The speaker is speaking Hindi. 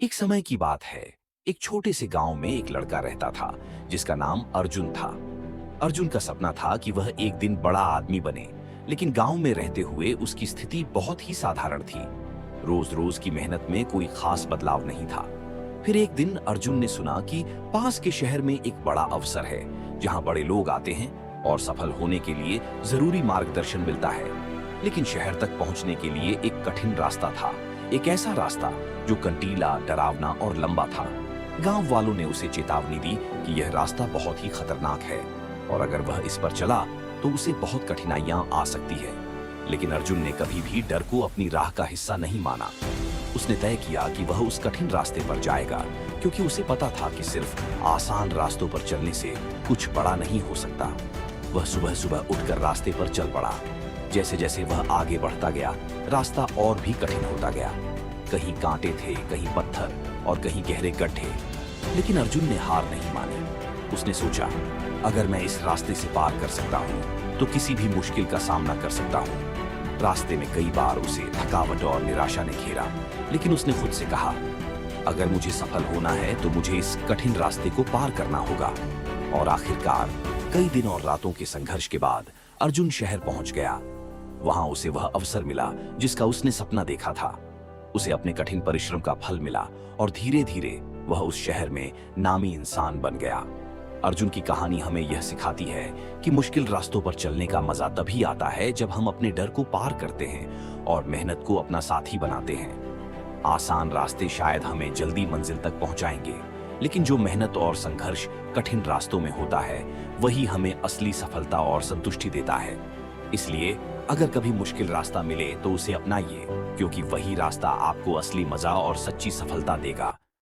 एक समय की बात है। एक छोटे से गांव में एक लड़का रहता था जिसका नाम अर्जुन था। अर्जुन का सपना था कि वह एक दिन बड़ा आदमी बने, लेकिन गांव में रहते हुए उसकी स्थिति बहुत ही साधारण थी। रोज रोज की मेहनत में कोई खास बदलाव नहीं था। फिर एक दिन अर्जुन ने सुना कि पास के शहर में एक बड़ा अवसर है जहां बड़े लोग आते हैं और सफल होने के लिए जरूरी मार्गदर्शन मिलता है। लेकिन शहर तक पहुंचने के लिए एक कठिन रास्ता था, एक ऐसा रास्ता जो कंटीला, डरावना और लंबा था। गांव वालों ने उसे चेतावनी दी कि यह रास्ता बहुत ही खतरनाक है और अगर वह इस पर चला तो उसे बहुत कठिनाइयां आ सकती है। लेकिन अर्जुन ने कभी भी डर को अपनी राह का हिस्सा नहीं माना। उसने तय किया कि वह उस कठिन रास्ते पर जाएगा, क्योंकि उसे पता था कि सिर्फ आसान रास्तों पर चलने से कुछ बड़ा नहीं हो सकता। वह सुबह सुबह उठकर रास्ते पर चल पड़ा। जैसे जैसे वह आगे बढ़ता गया, रास्ता और भी कठिन होता गया। कहीं कांटे थे, कहीं पत्थर और कहीं गहरे गड्ढे। लेकिन अर्जुन ने हार नहीं मानी। उसने सोचा, अगर मैं इस रास्ते से पार कर सकता हूँ तो किसी भी मुश्किल का सामना कर सकता हूँ। रास्ते में कई बार उसे थकावट और निराशा ने घेरा, लेकिन उसने खुद से कहा, अगर मुझे सफल होना है तो मुझे इस कठिन रास्ते को पार करना होगा। और आखिरकार कई दिन और रातों के संघर्ष के बाद अर्जुन शहर पहुंच गया। वहां उसे वह अवसर मिला जिसका उसने सपना देखा था। उसे अपने कठिन परिश्रम का फल मिला और धीरे धीरे वह उस शहर में नामी इंसान बन गया। अर्जुन की कहानी हमें यह सिखाती है कि मुश्किल रास्तों पर चलने का मजा तभी आता है जब हम अपने डर को पार करते हैं और मेहनत को अपना साथी बनाते हैं। आसान रास्ते शायद हमें जल्दी मंजिल तक पहुंचाएंगे, लेकिन जो मेहनत और संघर्ष कठिन रास्तों में होता है वही हमें असली सफलता और संतुष्टि देता है। इसलिए अगर कभी मुश्किल रास्ता मिले तो उसे अपनाइए, क्योंकि वही रास्ता आपको असली मजा और सच्ची सफलता देगा।